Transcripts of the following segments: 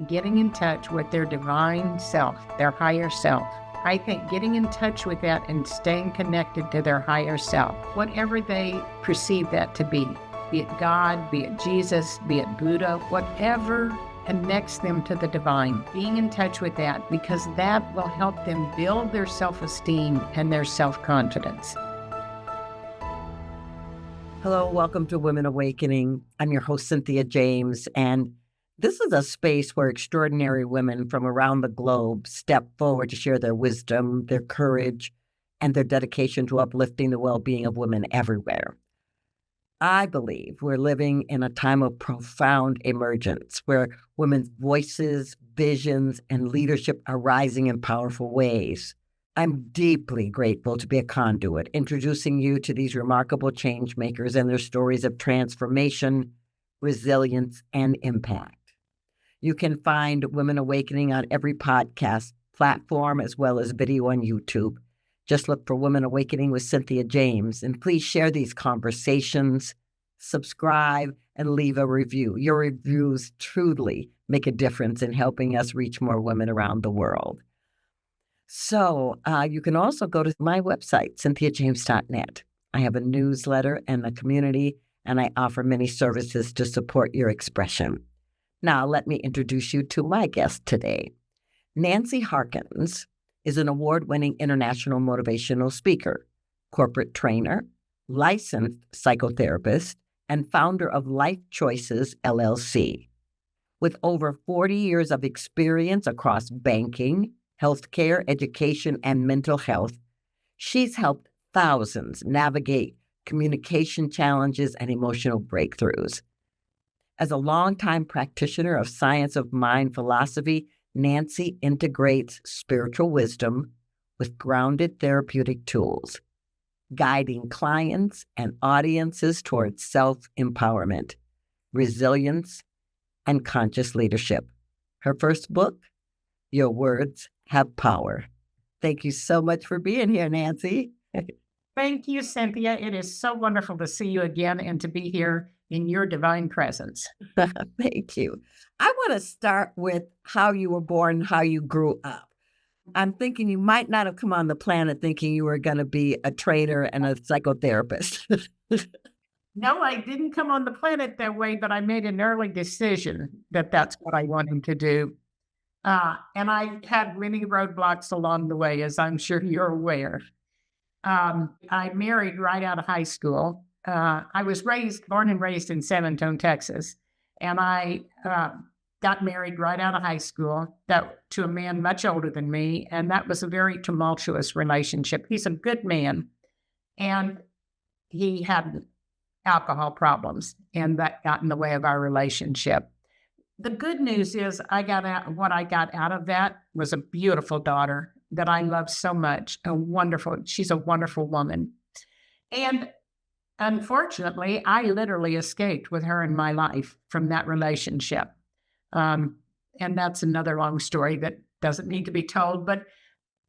getting in touch with their divine self, their higher self. I think getting in touch with that and staying connected to their higher self, whatever they perceive that to be it God, be it Jesus, be it Buddha, whatever connects them to the divine, being in touch with that, because that will help them build their self-esteem and their self-confidence. Hello, welcome to Women Awakening. I'm your host, Cynthia James, and this is a space where extraordinary women from around the globe step forward to share their wisdom, their courage, and their dedication to uplifting the well-being of women everywhere. I believe we're living in a time of profound emergence where women's voices, visions, and leadership are rising in powerful ways. I'm deeply grateful to be a conduit, introducing you to these remarkable change makers and their stories of transformation, resilience, and impact. You can find Women Awakening on every podcast platform as well as video on YouTube. Just look for Women Awakening with Cynthia James, and please share these conversations, subscribe, and leave a review. Your reviews truly make a difference in helping us reach more women around the world. So you can also go to my website, cynthiajames.net. I have a newsletter and a community, and I offer many services to support your expression. Now, let me introduce you to my guest today. Nancy Harkins is an award-winning international motivational speaker, corporate trainer, licensed psychotherapist, and founder of Life Choices, LLC. With over 40 years of experience across banking, healthcare, education, and mental health, she's helped thousands navigate communication challenges and emotional breakthroughs. As a longtime practitioner of science of mind philosophy, Nancy integrates spiritual wisdom with grounded therapeutic tools, guiding clients and audiences towards self-empowerment, resilience, and conscious leadership. Her first book, Your Words Have Power. Thank you so much for being here, Nancy. Thank you, Cynthia. It is so wonderful to see you again and to be here in your divine presence. Thank you. I want to start with how you were born, how you grew up. I'm thinking you might not have come on the planet thinking you were going to be a trainer and a psychotherapist. No, I didn't come on the planet that way, but I made an early decision that that's what I wanted to do. And I had many roadblocks along the way, as I'm sure you're aware. I married right out of high school. I was born and raised in San Antonio, Texas, and I got married right out of high school to a man much older than me, and that was a very tumultuous relationship. He's a good man, and he had alcohol problems, and that got in the way of our relationship. The good news is what I got out of that was a beautiful daughter that I love so much. She's a wonderful woman. And unfortunately, I literally escaped with her in my life from that relationship. And that's another long story that doesn't need to be told. But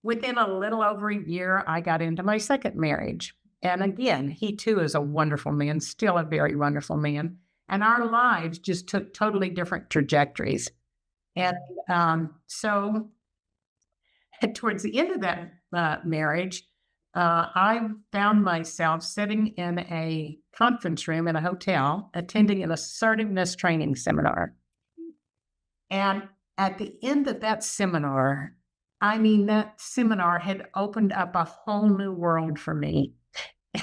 within a little over a year, I got into my second marriage. And again, he too is a wonderful man, still a very wonderful man. And our lives just took totally different trajectories. And so towards the end of that marriage, I found myself sitting in a conference room in a hotel, attending an assertiveness training seminar. And at the end of that seminar, that seminar had opened up a whole new world for me.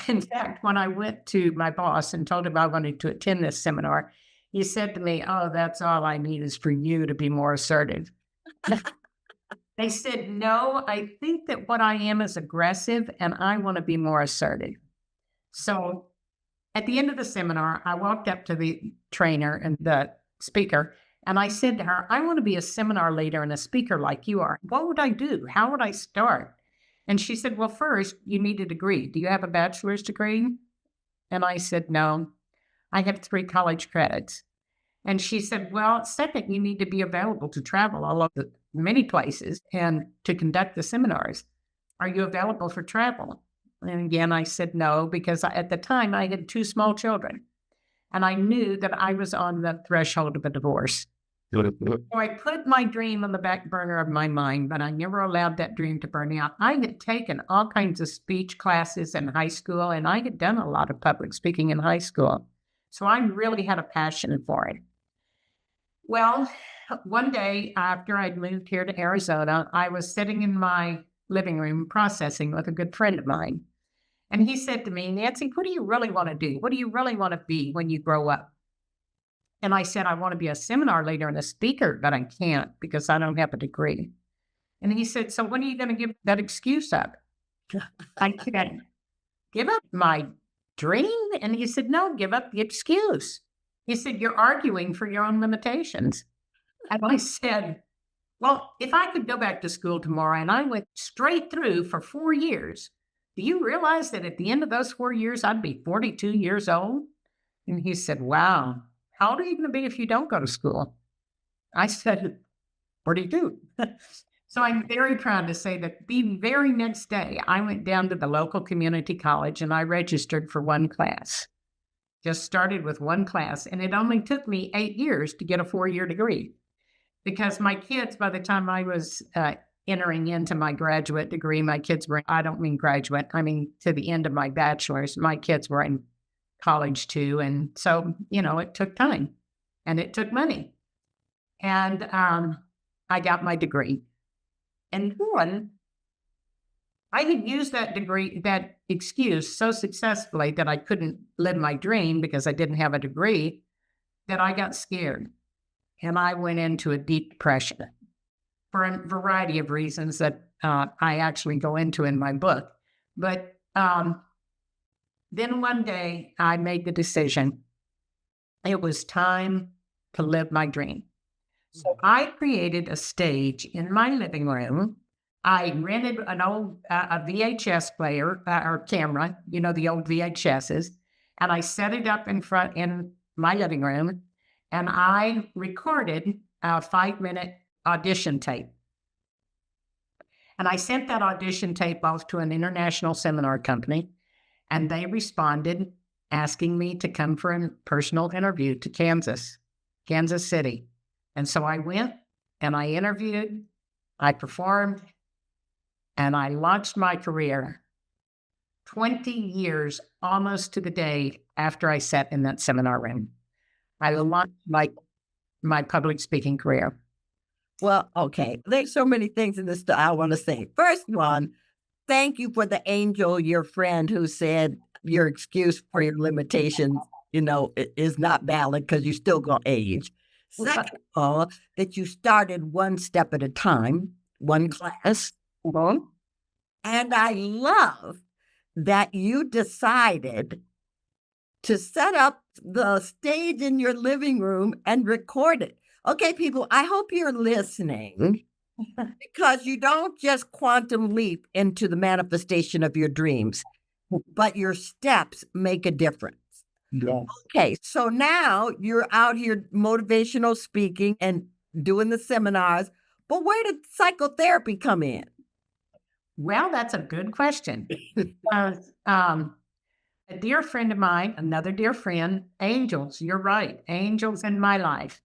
In fact, when I went to my boss and told him I wanted to attend this seminar, he said to me, "Oh, that's all I need is for you to be more assertive." They said, "No, I think that what I am is aggressive and I want to be more assertive." So at the end of the seminar, I walked up to the trainer and the speaker, and I said to her, "I want to be a seminar leader and a speaker like you are. What would I do? How would I start?" And she said, "Well, first, you need a degree. Do you have a bachelor's degree?" And I said, "No, I have 3 college credits." And she said, "Well, second, you need to be available to travel all over many places and to conduct the seminars. Are you available for travel?" And again, I said no, because at the time I had 2 small children. And I knew that I was on the threshold of a divorce. So I put my dream on the back burner of my mind, but I never allowed that dream to burn out. I had taken all kinds of speech classes in high school, and I had done a lot of public speaking in high school. So I really had a passion for it. Well, one day after I'd moved here to Arizona, I was sitting in my living room processing with a good friend of mine. And he said to me, Nancy, what do you really want to do? What do you really want to be when you grow up? And I said, I want to be a seminar leader and a speaker, but I can't because I don't have a degree. And he said, so when are you going to give that excuse up? I said, give up my dream? And he said, no, give up the excuse. He said, you're arguing for your own limitations. And I said, well, if I could go back to school tomorrow and I went straight through for 4 years, do you realize that at the end of those 4 years, I'd be 42 years old? And he said, wow, how old are you going to be if you don't go to school? I said, 42. So I'm very proud to say that the very next day, I went down to the local community college and I registered for one class. Just started with one class, and it only took me 8 years to get a 4-year degree because my kids, by the time I was entering into my graduate degree, my kids were, I don't mean graduate, I mean to the end of my bachelor's, my kids were in college too. And so, it took time and it took money. And I got my degree. And then I had used that degree, that excuse so successfully that I couldn't live my dream because I didn't have a degree, that I got scared. And I went into a deep depression for a variety of reasons that I actually go into in my book. But then one day I made the decision. It was time to live my dream. So I created a stage in my living room. I rented an old a VHS player or camera, the old VHSs, and I set it up in my living room, and I recorded a 5-minute audition tape. And I sent that audition tape off to an international seminar company, and they responded asking me to come for a personal interview to Kansas City. And so I went and I interviewed, I performed, and I launched my career 20 years, almost to the day after I sat in that seminar room. I launched my public speaking career. Well, okay. There's so many things in this that I want to say. First one, thank you for the angel, your friend, who said your excuse for your limitations, is not valid because you're still going to age. Second of all, that you started one step at a time, one class. And I love that you decided to set up the stage in your living room and record it. Okay, people, I hope you're listening because you don't just quantum leap into the manifestation of your dreams, but your steps make a difference. Yes. Okay, so now you're out here motivational speaking and doing the seminars, but where did psychotherapy come in? Well, that's a good question. A dear friend of mine, another dear friend, angels, you're right, angels in my life.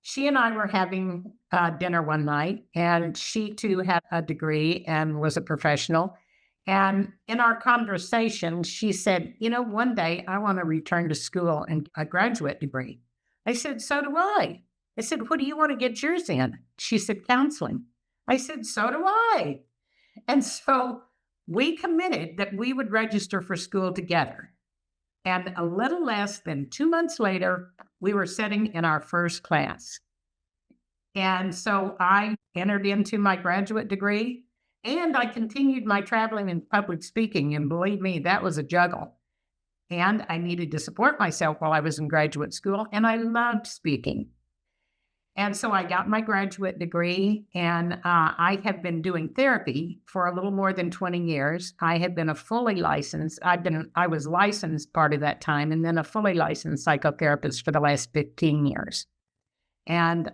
She and I were having dinner one night, and she too had a degree and was a professional. And in our conversation, she said, one day I want to return to school and a graduate degree. I said, so do I. I said, what do you want to get yours in? She said, counseling. I said, so do I. And so we committed that we would register for school together. And a little less than 2 months later, we were sitting in our first class. And so I entered into my graduate degree, and I continued my traveling and public speaking. And believe me, that was a juggle. And I needed to support myself while I was in graduate school, and I loved speaking. And so I got my graduate degree, and I have been doing therapy for a little more than 20 years. I have been a fully licensed, I was licensed part of that time, and then a fully licensed psychotherapist for the last 15 years. And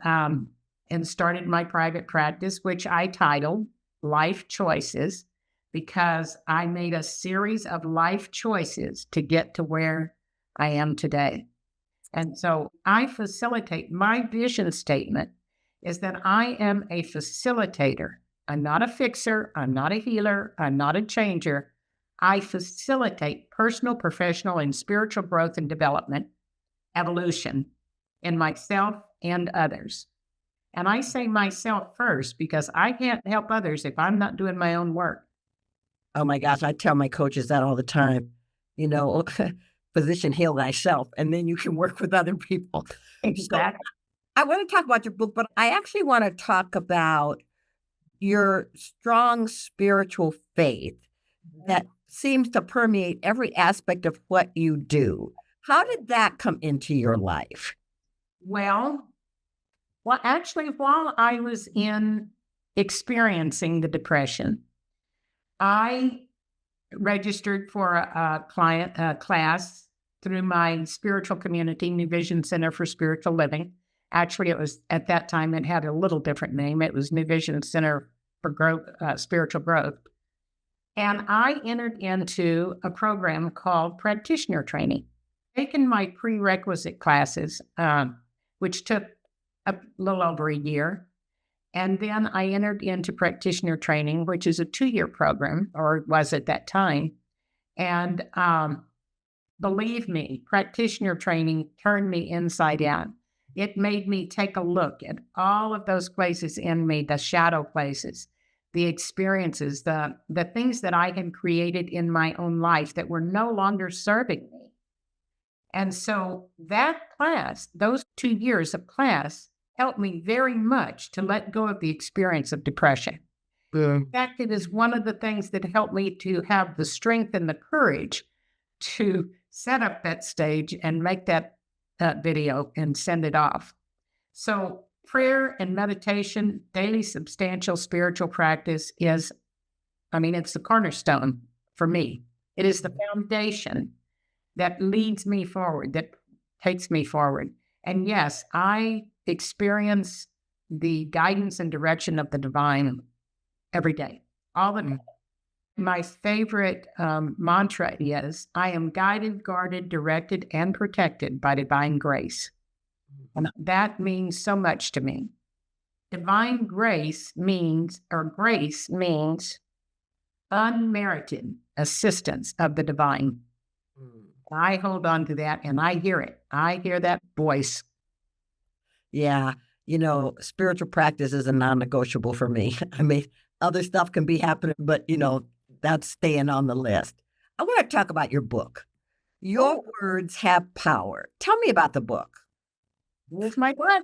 started my private practice, which I titled Life Choices, because I made a series of life choices to get to where I am today. And so I facilitate. My vision statement is that I am a facilitator. I'm not a fixer. I'm not a healer. I'm not a changer. I facilitate personal, professional, and spiritual growth and development, evolution in myself and others. And I say myself first because I can't help others if I'm not doing my own work. Oh my gosh, I tell my coaches that all the time. You know, physician, heal thyself, and then you can work with other people. So Exactly. I want to talk about your book, but I actually want to talk about your strong spiritual faith that seems to permeate every aspect of what you do. How did that come into your life? Well, actually, while I was experiencing the depression, I registered for a class through my spiritual community, New Vision Center for Spiritual Living. Actually, it was at that time, it had a little different name. It was New Vision Center for Growth, Spiritual Growth. And I entered into a program called practitioner training, taken my prerequisite classes, which took a little over a year. And then I entered into practitioner training, which is a 2-year program, or was at that time. And believe me, practitioner training turned me inside out. It made me take a look at all of those places in me, the shadow places, the experiences, the things that I had created in my own life that were no longer serving me. And so that class, those 2 years of class, helped me very much to let go of the experience of depression. In fact, it is one of the things that helped me to have the strength and the courage to set up that stage and make that video and send it off. So prayer and meditation, daily substantial spiritual practice is, it's the cornerstone for me. It is the foundation that leads me forward, that takes me forward. And yes, I experience the guidance and direction of the divine every day, all the time. My favorite mantra is, I am guided, guarded, directed, and protected by divine grace. And that means so much to me. Divine grace means unmerited assistance of the divine. I hold on to that and I hear it. I hear that voice. Yeah. Spiritual practice is a non-negotiable for me. Other stuff can be happening, but, that's staying on the list. I want to talk about your book. Your words have power. Tell me about the book. Here's my book.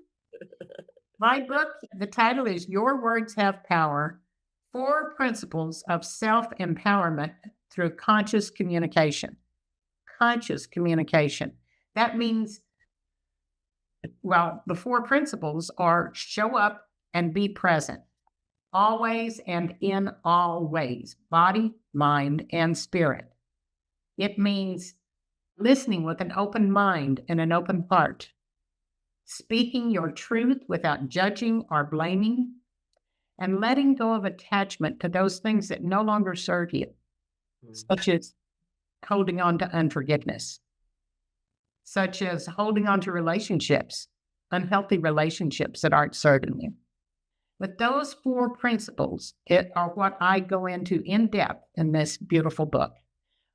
My book, the title is Your Words Have Power, 4 Principles of Self-Empowerment Through Conscious Communication. Conscious communication. That means, the 4 principles are show up and be present, always and in all ways, body, mind, and spirit. It means listening with an open mind and an open heart, speaking your truth without judging or blaming, and letting go of attachment to those things that no longer serve you, such as holding on to unforgiveness, such as holding on to relationships, unhealthy relationships that aren't serving you. But those 4 principles are what I go into in depth in this beautiful book.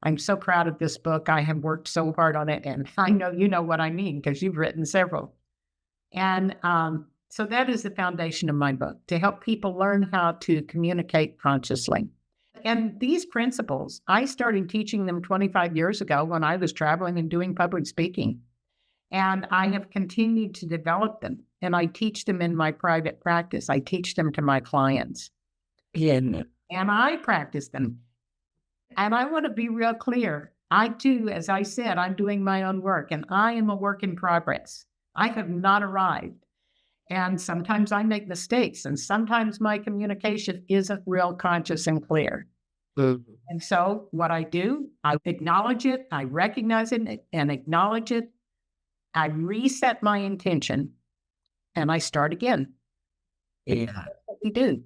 I'm so proud of this book. I have worked so hard on it, and I know you know what I mean because you've written several. And so that is the foundation of my book, to help people learn how to communicate consciously. And these principles, I started teaching them 25 years ago when I was traveling and doing public speaking. And I have continued to develop them. And I teach them in my private practice. I teach them to my clients. Yeah. And I practice them. And I want to be real clear. I too, as I said, I'm doing my own work, and I am a work in progress. I have not arrived. And sometimes I make mistakes, and sometimes my communication isn't real conscious and clear. And so what I do, I acknowledge it, I recognize it and acknowledge it. I reset my intention and I start again. Yeah. That's what we do.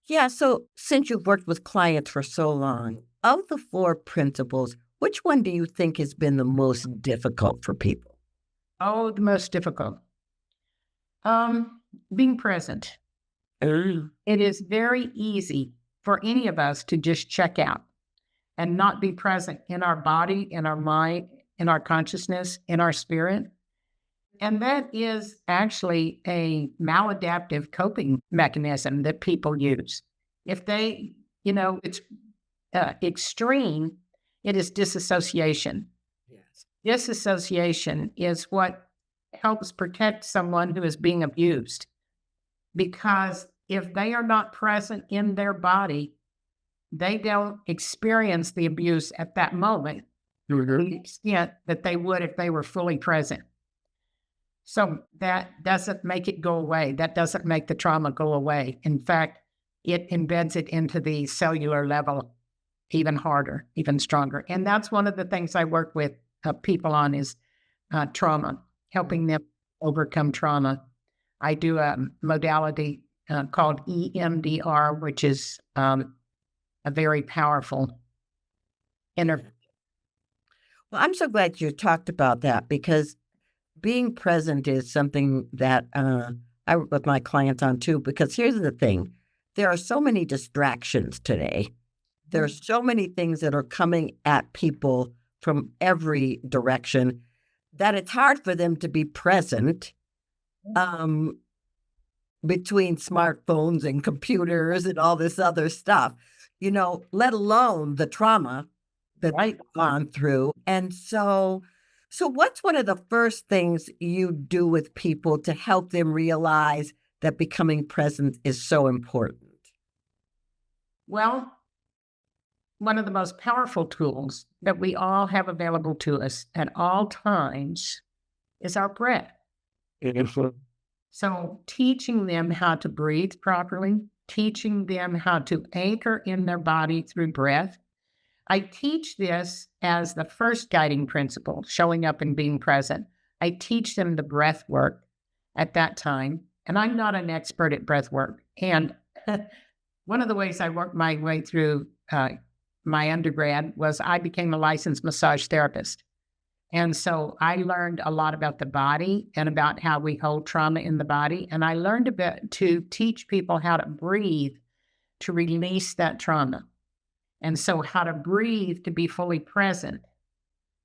Yeah. So since you've worked with clients for so long, of the 4 principles, which one do you think has been the most difficult for people? Oh, the most difficult. Being present. Mm. It is very easy for any of us to just check out and not be present in our body, in our mind, in our consciousness, in our spirit. And that is actually a maladaptive coping mechanism that people use. If they, it's extreme, it is disassociation. Yes. Disassociation is what helps protect someone who is being abused. Because if they are not present in their body, they don't experience the abuse at that moment to the extent that they would if they were fully present. So that doesn't make it go away. That doesn't make the trauma go away. In fact, it embeds it into the cellular level even harder, even stronger. And that's one of the things I work with people on is trauma, helping them overcome trauma. I do a modality called EMDR, which is a very powerful inner. Well, I'm so glad you talked about that because being present is something that I work with my clients on too. Because here's the thing, there are so many distractions today. There are so many things that are coming at people from every direction that it's hard for them to be present between smartphones and computers and all this other stuff, let alone the trauma that they've gone through. And so what's one of the first things you do with people to help them realize that becoming present is so important? Well, one of the most powerful tools that we all have available to us at all times is our breath. So teaching them how to breathe properly, teaching them how to anchor in their body through breath. I teach this as the first guiding principle, showing up and being present. I teach them the breath work at that time, and I'm not an expert at breath work. And one of the ways I worked my way through my undergrad was I became a licensed massage therapist. And so I learned a lot about the body and about how we hold trauma in the body. And I learned a bit to teach people how to breathe to release that trauma. And so how to breathe to be fully present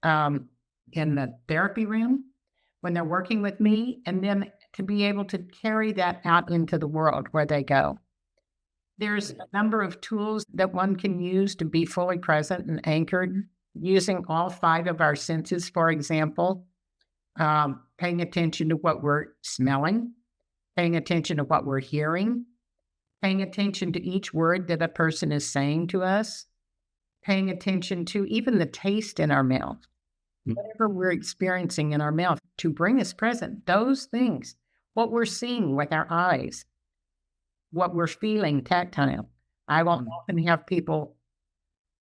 in the therapy room when they're working with me, and then to be able to carry that out into the world where they go. There's a number of tools that one can use to be fully present and anchored, using all 5 of our senses, for example, paying attention to what we're smelling, paying attention to what we're hearing, paying attention to each word that a person is saying to us, paying attention to even the taste in our mouth, whatever we're experiencing in our mouth to bring us present, those things, what we're seeing with our eyes, what we're feeling tactile. I will often have people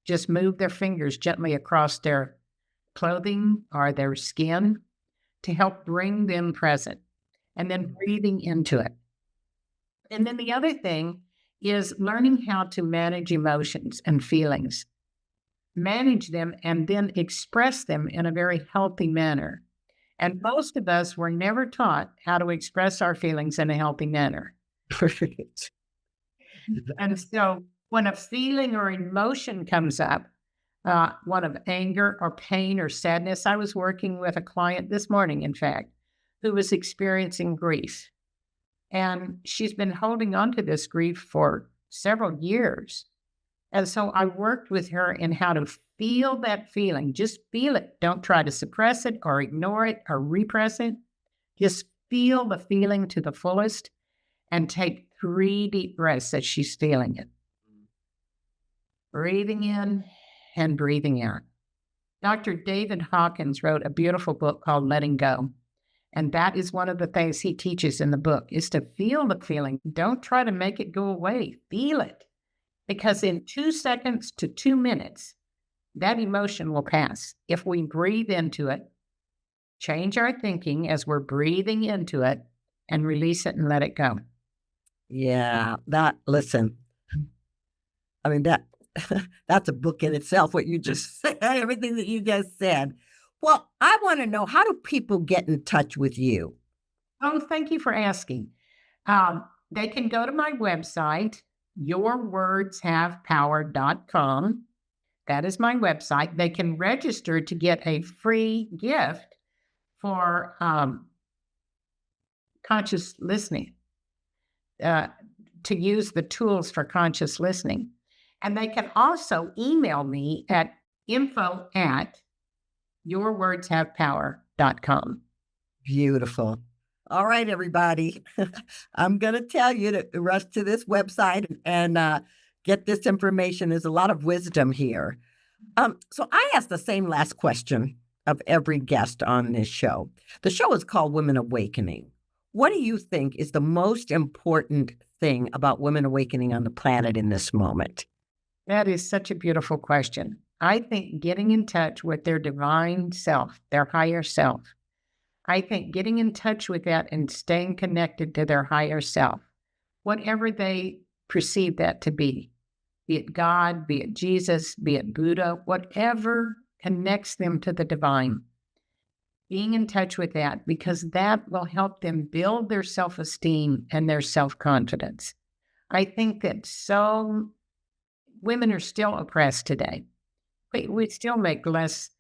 just move their fingers gently across their clothing or their skin to help bring them present, and then breathing into it. And then the other thing is learning how to manage emotions and feelings, manage them and then express them in a very healthy manner. And most of us were never taught how to express our feelings in a healthy manner. Perfect. And so when a feeling or emotion comes up, one of anger or pain or sadness, I was working with a client this morning, in fact, who was experiencing grief. And she's been holding on to this grief for several years. And so I worked with her in how to feel that feeling. Just feel it. Don't try to suppress it or ignore it or repress it. Just feel the feeling to the fullest and take 3 deep breaths as she's feeling it. Breathing in and breathing out. Dr. David Harkins wrote a beautiful book called Letting Go. And that is one of the things he teaches in the book, is to feel the feeling. Don't try to make it go away. Feel it. Because in 2 seconds to 2 minutes, that emotion will pass. If we breathe into it, change our thinking as we're breathing into it, and release it and let it go. Yeah, listen, I mean, that's a book in itself, what you just said, everything that you just said. Well, I want to know, how do people get in touch with you? Oh, thank you for asking. They can go to my website, yourwordshavepower.com. That is my website. They can register to get a free gift for conscious listening, uh, to use the tools for conscious listening. And they can also email me at info@yourwordshavepower.com. Beautiful. All right, everybody. I'm going to tell you to rush to this website and get this information. There's a lot of wisdom here. So I asked the same last question of every guest on this show. The show is called Women Awakening. What do you think is the most important thing about women awakening on the planet in this moment? That is such a beautiful question. I think getting in touch with their divine self, their higher self, I think getting in touch with that and staying connected to their higher self, whatever they perceive that to be it God, be it Jesus, be it Buddha, whatever connects them to the divine, being in touch with that, because that will help them build their self-esteem and their self-confidence. I think that women are still oppressed today. We still make less,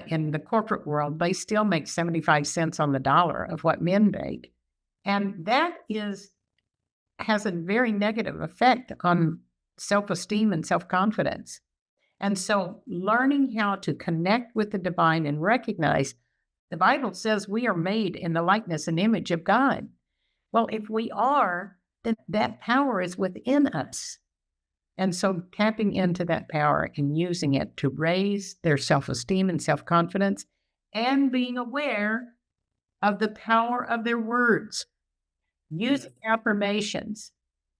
in the corporate world, they still make 75 cents on the dollar of what men make. And that has a very negative effect on self-esteem and self-confidence. And so learning how to connect with the divine and recognize the Bible says we are made in the likeness and image of God. Well, if we are, then that power is within us. And so tapping into that power and using it to raise their self-esteem and self-confidence, and being aware of the power of their words. Using affirmations.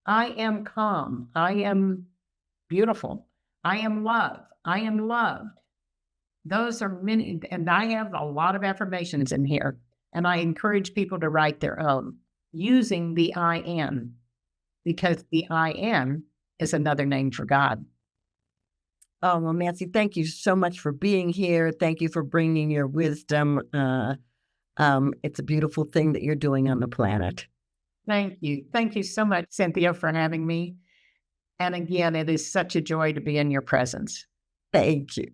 I am calm. I am beautiful. I am love. I am loved. Those are many, and I have a lot of affirmations in here, and I encourage people to write their own using the I am, because the I am is another name for God. Oh, well, Nancy, thank you so much for being here. Thank you for bringing your wisdom. It's a beautiful thing that you're doing on the planet. Thank you. Thank you so much, Cynthia, for having me. And again, it is such a joy to be in your presence. Thank you.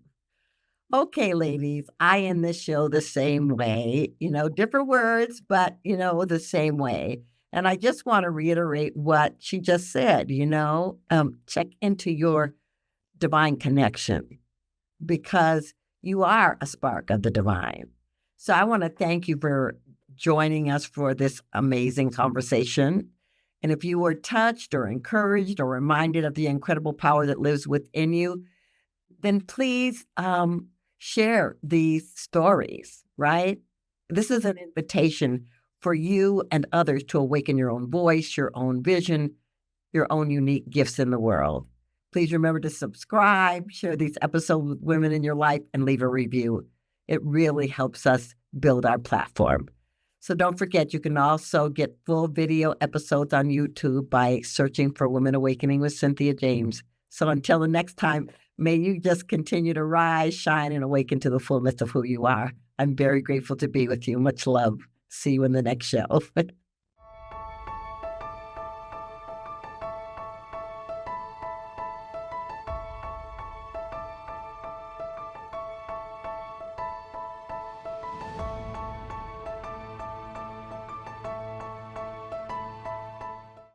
Okay, ladies, I end this show the same way, different words, but, the same way. And I just want to reiterate what she just said, check into your divine connection, because you are a spark of the divine. So I want to thank you for joining us for this amazing conversation. And if you were touched or encouraged or reminded of the incredible power that lives within you, then please share these stories, right? This is an invitation for you and others to awaken your own voice, your own vision, your own unique gifts in the world. Please remember to subscribe, share these episodes with women in your life, and leave a review. It really helps us build our platform. So don't forget, you can also get full video episodes on YouTube by searching for Women Awakening with Cynthia James. So until the next time, may you just continue to rise, shine, and awaken to the fullness of who you are. I'm very grateful to be with you. Much love. See you in the next show.